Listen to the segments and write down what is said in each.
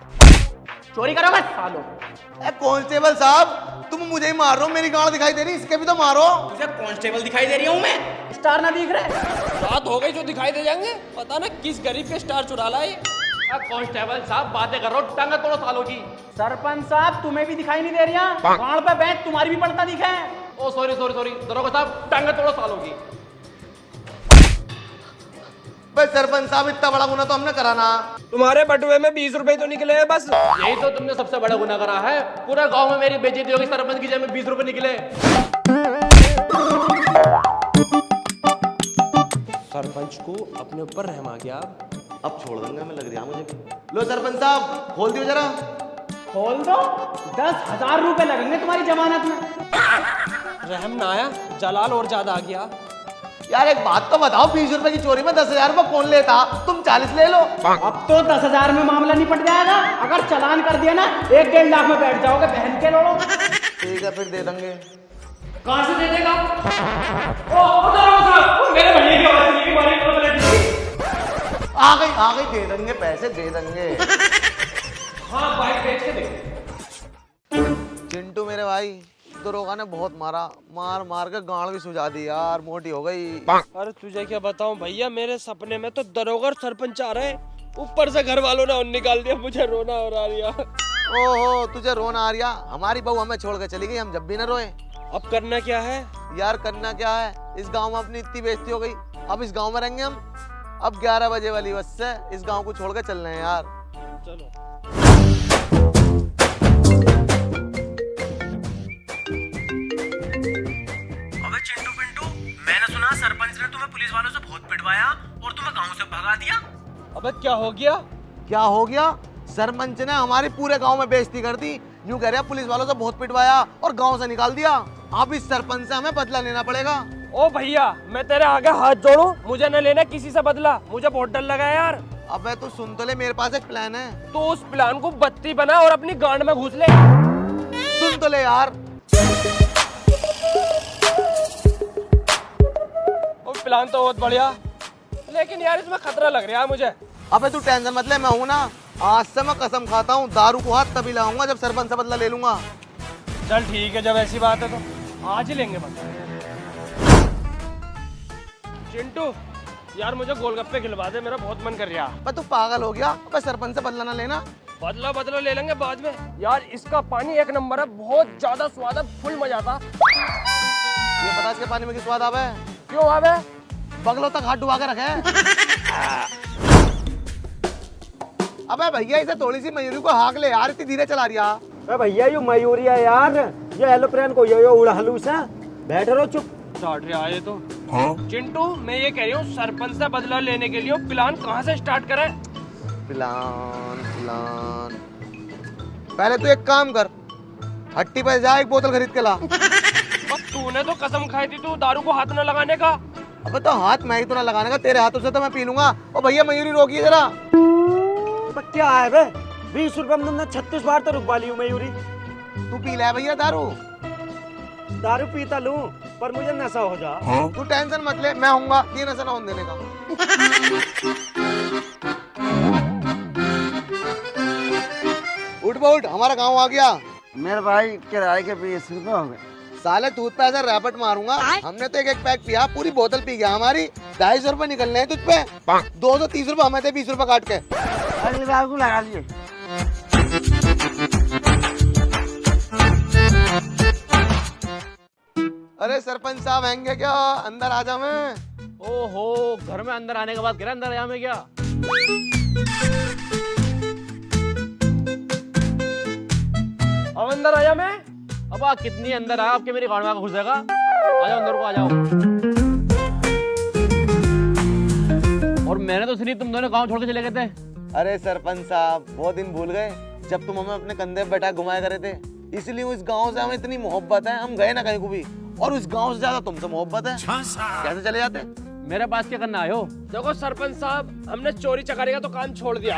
चोरी करो मत सालो। कांस्टेबल साहब, तुम मुझे ही मार रहे हो, मेरी गाड़ दिखाई दे रही, इसके भी तो मारो। तुझे कांस्टेबल दिखाई दे रही हूँ मैं? स्टार ना दिख रहे? रात हो गई जो दिखाई दे जाएंगे, पता ना किस गरीब के स्टार चुरा लाए। कांस्टेबल साहब बातें करो, टांग तोड़ो सालों की। सरपंच साहब तुम्हें भी दिखाई नहीं दे रही? गाड़ पे बैठ तुम्हारी भी पड़ता दिखा है। ओ सॉरी सॉरी सॉरी, दरोगा साहब टांग तोड़ो सालों की। बस सरपंच साहब, इतना बड़ा गुना तो हमने करा ना। तुम्हारे बटुए में 20 रुपए तो निकले हैं बस। यही तो तुमने सबसे बड़ा गुनाह करा है। पूरा गांव में मेरी बेइज्जती होगी, सरपंच की जेब में 20 रुपए निकले। सरपंच को अपने ऊपर रहम आ गया। अब छोड़ दूंगा मैं, लग रहा मुझे भी। लो सरपंच साहब, खोल दियो जरा। खोल दो, 10,000 रुपए लगेंगे तुम्हारी जमानत में। रहम ना आया, जलाल और ज्यादा आ गया। यार एक बात तो बताओ, 20 रुपए की चोरी में 10,000 रुपए कौन लेता? तुम 40 ले लो। अब तो 10,000 में मामला निपट जाएगा। अगर चालान कर दिया ना, 1-1.5 लाख में बैठ जाओगे बहन के लोड़ो। ठीक है फिर दे देंगे। कहां से दे देगा? मेरे भैया की आवाज नहीं, हमारी आ गई, दे देंगे, पैसे दे देंगे। हाँ बाइक बेच के दे। चिंटू मेरे भाई, दरोगा ने बहुत मारा, मार मार के गांड भी सुझा दी यार, मोटी हो गई। अरे तुझे क्या बताऊं भैया, मेरे सपने में तो दरोगा और सरपंच आ रहे, ऊपर से घर वालों ने निकाल दिया, मुझे रोना हो रहा। ओहो, तुझे रोना आ रहा? हमारी बहू हमें छोड़ के चली गई, हम जब भी न रोए। अब करना क्या है? यार करना क्या है, इस गांव में अपनी इतनी बेइज्जती हो गई, अब इस गांव में रहेंगे हम। अब 11 बजे वाली बस से इस गांव को छोड़ के चल रहे हैं यार। चलो। अबे चिंटू पिंटू, मैंने सुना सरपंच ने तुम्हें पुलिस वालों से बहुत पिटवाया और तुम्हें गांव से भगा दिया। अबे क्या हो गया? क्या हो गया? सरपंच ने हमारी पूरे गांव में बेइज्जती कर दी। यूं कह रहे हैं पुलिस वालों से बहुत पिटवाया और गांव से निकाल दिया। अब इस सरपंच से हमें बदला लेना पड़ेगा। ओ भैया, मैं तेरे आगे हाथ जोड़ूं, मुझे न लेना किसी से बदला, मुझे बहुत डर लगा है यार। अबे तू सुन तो ले, मेरे पास एक प्लान है। तो उस प्लान को बत्ती बना और अपनी गांड में घुस ले। सुन तो ले यार। वो प्लान तो बहुत बढ़िया, लेकिन यार इसमें खतरा लग रहा है मुझे। अबे तू टेंशन मत ले, मैं हूं ना। आज से मैं कसम खाता हूँ, दारू को हाथ तभी लाऊंगा जब सरपंच से बदला ले लूंगा। चल ठीक है, जब ऐसी बात है तो आज ही लेंगे बदला। चिंटू यार, मुझे गोलगप्पे खिलवा दे, मेरा बहुत मन कर रहा है। अबे तू पागल हो गया? अबे सरपंच से बदला ना लेना। बदला ले लेंगे बाद में। यार इसका पानी एक नंबर है, बहुत ज्यादा स्वाद है, फुल मजा आता। ये पता इसके पानी में किस स्वाद आवे? क्यों आवे? बगलों तक हाथ डुबा के रखे। अबे भैया, इसे थोड़ी सी मयूरी को हाँक ले यार, इतनी धीरे चला रही है। भैया ये मयूरी है यार, ये एरोप्लेन को यो उड़ालू सा। बैठ रहो चुप। स्टार्ट रहा है तो। चिंटू मैं ये कह रही हूँ, सरपंच से बदला लेने के लिए प्लान कहाँ से स्टार्ट करें? प्लान पहले तू एक काम कर, हट्टी पे जा, एक बोतल खरीद के ला। तूने तो कसम खाई थी तू दारू को हाथ न लगाने का। अबे तो हाथ मैं ही तो ना लगाने का, तेरे हाथों से तो मैं पी लूंगा। ओ भैया मयूरी रोकिए जरा। क्या है बे, 20 रुपए में तुमने 36 बार तो रुकवा ली हूँ मयूरी। तू पी ले भैया दारू। दारू पीता लूं पर मुझे नशा हो जा। तू टेंशन मत ले, मैं हूँगा, ये नशा ना होने देने का। उठ उठ, हमारा गांव आ गया। मेरे भाई किराए के 20 रुपए हो गए। साले दूध पे ऐसा रैपट मारूंगा। हमने तो एक पैक पिया, पूरी बोतल पी गया। हमारी 250 रुपए निकलने हैं तुझ पे। 230 रुपए हमें थे, 20 रुपए काट के। अगली बार को लगा लिए। अरे सरपंच साहब आएंगे क्या? अंदर आ जा। मैं ओहो, घर में अंदर आने के बाद गिरा अंदर आया मैं क्या? अब अंदर आया मैं। अब कितनी अंदर आ, आपके मेरी गाड़ में घुस जाएगा। आ जाओ अंदर को, आ जाओ। और मैंने तो सुनी तुम दोनों गांव छोड़ के चले गए थे। अरे सरपंच साहब, वो दिन भूल गए जब तुम हमें अपने कंधे पे बैठा घुमाया करे थे? इसलिए इस गांव से हमें इतनी मोहब्बत है, हम गए ना कहीं को भी। और उस गांव से ज्यादा तुमसे मोहब्बत है। कैसे चले जाते? मेरे पास क्या करना आयो? देखो सरपंच साहब, हमने चोरी चकारी का तो काम छोड़ दिया,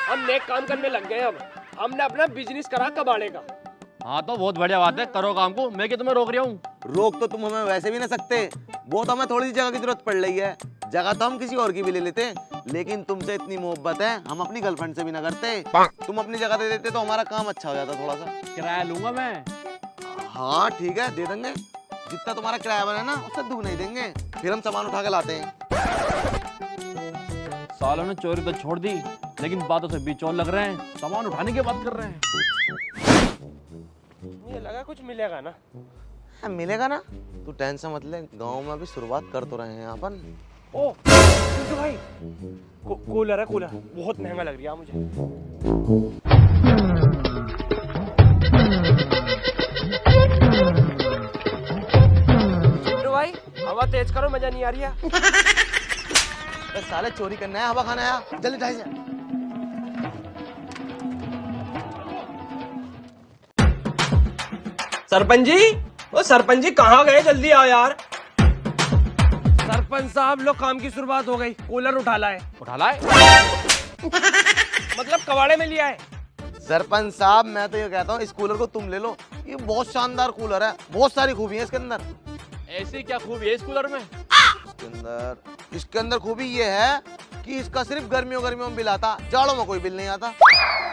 हम नेक काम करने लग गए। अब हमने अपना बिजनेस करा कबाड़े का। हाँ तो बहुत बढ़िया बात है, करो काम को। मैं क्या तुम्हें रोक रहा हूँ? रोक तो तुम हमें वैसे भी ना सकते, वो तो हमें थोड़ी सी जगह की जरूरत पड़ रही है। जगह तो हम किसी और की भी ले लेते, लेकिन तुमसे इतनी मोहब्बत है हम अपनी गर्लफ्रेंड से भी ना करते। तुम अपनी जगह दे देते तो हमारा काम अच्छा हो जाता थोड़ा सा। किराया लूंगा मैं। हाँ ठीक है, दे देंगे। जितना तुम्हारा किराया बना ना उससे दुगना ही देंगे, फिर हम सामान उठा के लाते हैं। सालों ने चोरी तो छोड़ दी, लेकिन बातों से बीच और लग रहे हैं, सामान उठाने की बात कर रहे हैं। ये लगा कुछ मिलेगा ना। हाँ, मिलेगा ना, तू टेंशन मत ले। गांव में अभी शुरुआत कर तो रहे हैं अपन। ओ चिंटू भाई, कूलर है, कूलर बहुत महंगा लग रहा है मुझे। चिंटू भाई हवा तेज करो, मजा नहीं आ रही है। अरे साले चोरी करना है, हवा खाना है, जल्दी ढाई से। सरपंच जी, ओ सरपंच जी कहाँ गए, जल्दी आओ यार। सरपंच साहब लोग काम की शुरुआत हो गई, कूलर उठा लाए। उठा लाए? मतलब कबाड़े में लिया है। सरपंच साहब मैं तो ये कहता हूँ इस कूलर को तुम ले लो, ये बहुत शानदार कूलर है, बहुत सारी खूबी है इसके अंदर। ऐसी क्या खूबी है इस कूलर में? इसके अंदर खूबी ये है कि इसका सिर्फ गर्मियों में बिल आता, जाड़ों में कोई बिल नहीं आता।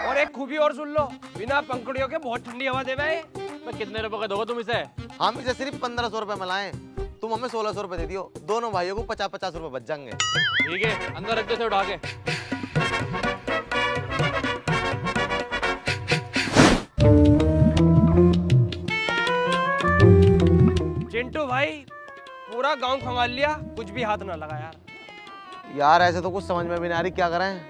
और एक खूबी और सुन लो, बिना पंखुड़ियों के बहुत ठंडी हवा दे भाई। तो कितने रुपए का दोगे तुम इसे? हम इसे सिर्फ 1500 रुपए में लाए, तुम हमें 1600 रुपए दे दियो, दोनों भाइयों को 50-50 रुपए बच जाएंगे। ठीक है, अंदर रख दो इसे उठा के। चिंटू भाई पूरा गांव खंगाल लिया, कुछ भी हाथ ना लगा यार। यार ऐसे तो कुछ समझ में भी नहीं आ रही, क्या करें।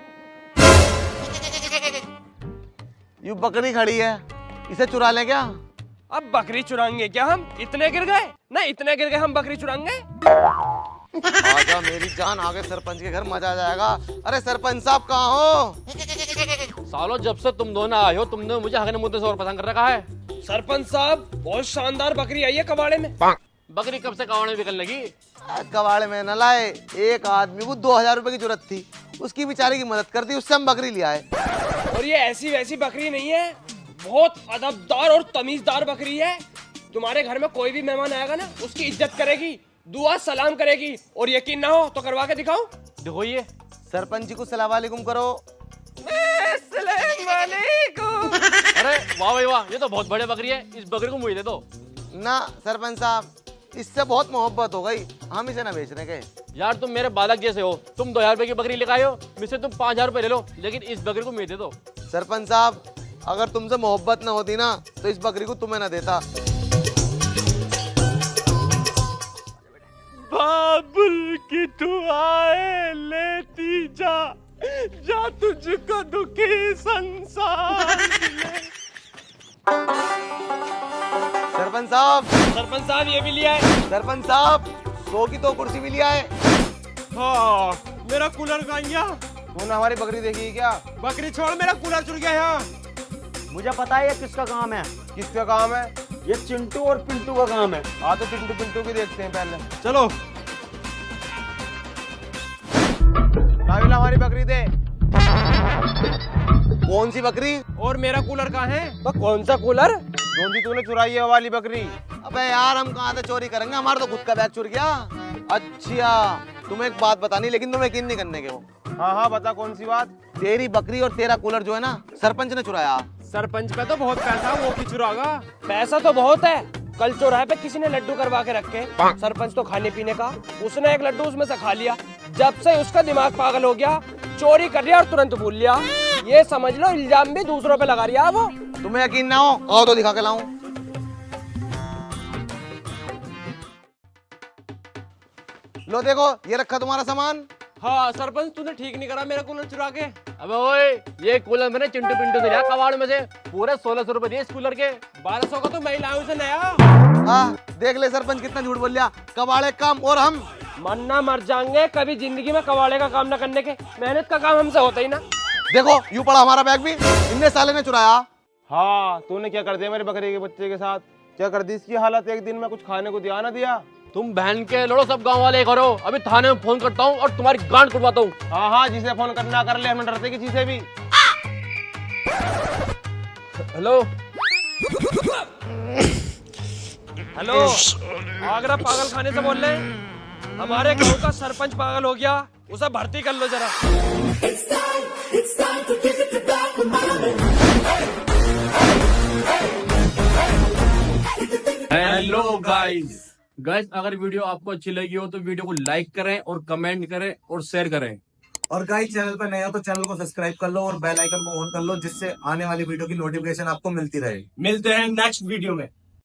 यू बकरी खड़ी है, इसे चुरा ले क्या? अब बकरी चुराएंगे क्या हम? इतने गिर गए ना, इतने गिर गए हम बकरी चुराएंगे? आजा मेरी जान, आगे सरपंच के घर मजा आ जाएगा। अरे सरपंच साहब कहाँ हो? सालों जब से तुम दोनों आए हो, तुमने मुझे हगने मुद्दे से और पसंद कर रखा है। सरपंच साहब बहुत शानदार बकरी आई है कबाड़े में। बकरी कब से कबाड़े में बिकने लगी? कबाड़े में न लाए, एक आदमी को 2000 रुपए की जरूरत थी, उसकी बेचारे की मदद कर दी, उससे हम बकरी ले आए। और ये ऐसी वैसी बकरी नहीं है, बहुत अदबदार और तमीजदार बकरी है। तुम्हारे घर में कोई भी मेहमान आएगा ना, उसकी इज्जत करेगी, दुआ सलाम करेगी, और यकीन ना हो तो करवा के दिखाओ। देखो ये सरपंच जी को सलाम वालेकुम करो। अरे वाह भाई वाह, ये तो बहुत बड़ी बकरी है, इस बकरी को मुझे दे दो। ना सरपंच साहब, इससे बहुत मोहब्बत हो गई, हम इसे ना बेचने के। यार तुम मेरे बालक जैसे हो, तुम 2000 रुपए की बकरी लेकर आए हो, मुझसे तुम 5000 रुपए ले लो, लेकिन इस बकरी को मुझे दे दो। सरपंच साहब अगर तुमसे मोहब्बत ना होती ना तो इस बकरी को तुम्हें ना देता। बाबुल की दुआएं लेती जा, जा तुझको दुखी संसार मिले। सरपंच साहब, सरपंच साहब ये भी लिया है। सरपंच साहब 100 की तो कुर्सी भी लिया है। हाँ, मेरा कूलर कहाँ गया? तूने हमारी बकरी देखी है क्या? बकरी छोड़, मेरा कूलर चुर गया यहाँ। मुझे पता है ये किसका काम है। किसका काम है? ये चिंटू और पिंटू का काम है। हाँ तो चिंटू पिंटू की देखते हैं पहले। चलो। लाविला हमारी बकरी दे। कौन सी बकरी? और मेरा कूलर कहाँ है? तो कौन सा कूलर? जोंजी तूने चुराई है वाली बकरी। अबे यार हम कहाँ से चोरी करेंगे, हमारा तो खुद का बैग चुर गया। अच्छा तुम्हें एक बात बतानी, लेकिन तुम यकीन नहीं करने के हो। हाँ हाँ बता, कौन सी बात? तेरी बकरी और तेरा कूलर जो है ना, सरपंच ने चुराया। सरपंच पे तो बहुत पैसा, वो की चुरागा? पैसा तो बहुत है। कल चौराहे पे किसी ने लड्डू करवा के रखे, सरपंच तो खाने पीने का, उसने एक लड्डू उसमें से खा लिया। जब से उसका दिमाग पागल हो गया, चोरी कर लिया और तुरंत भूल लिया। ये समझ लो इल्जाम भी दूसरों पे लगा रिया वो। तुम्हें यकीन ना हो, आओ तो दिखा के लाऊं। लो देखो ये रखा तुम्हारा सामान। हाँ सरपंच तूने ठीक नहीं करा मेरा कूलर चुरा के। अबे ओए, ये कूलर मैंने चिंटू पिंटू से लिया कबाड़ में से, पूरे 1600 रुपए दिए इस कूलर के। 1200 का तो मैं लाया उसे नया। हाँ देख ले सरपंच कितना झूठ बोल लिया, कबाड़े काम और हम मरना मर जाएंगे, कभी जिंदगी में कबाड़े का काम ना करने के। मेहनत का काम हमसे होता ही ना। देखो यूं पड़ा हमारा बैग भी, इतने साले ने चुराया। हाँ तूने क्या कर दिया मेरे बकरी के बच्चे के साथ? क्या कर दी इसकी हालत? एक दिन में कुछ खाने को दिया ना दिया। तुम बहन के लड़ो, सब गांव वाले करो। अभी थाने में फोन करता हूँ और तुम्हारी गांड कुटवाता हूँ। हाँ हाँ जिसे फोन करना कर ले, हम डरते किसी से भी। हेलो हेलो, आगरा पागल खाने से बोल रहे हैं? हमारे गांव का सरपंच पागल हो गया, उसे भर्ती कर लो जरा। Hello guys. अगर वीडियो आपको अच्छी लगी हो तो वीडियो को लाइक करें और कमेंट करें और शेयर करें। और गाइस चैनल पर नया हो तो चैनल को सब्सक्राइब कर लो और बेल आइकन को ऑन कर लो, जिससे आने वाली वीडियो की नोटिफिकेशन आपको मिलती रहे। मिलते हैं नेक्स्ट वीडियो में।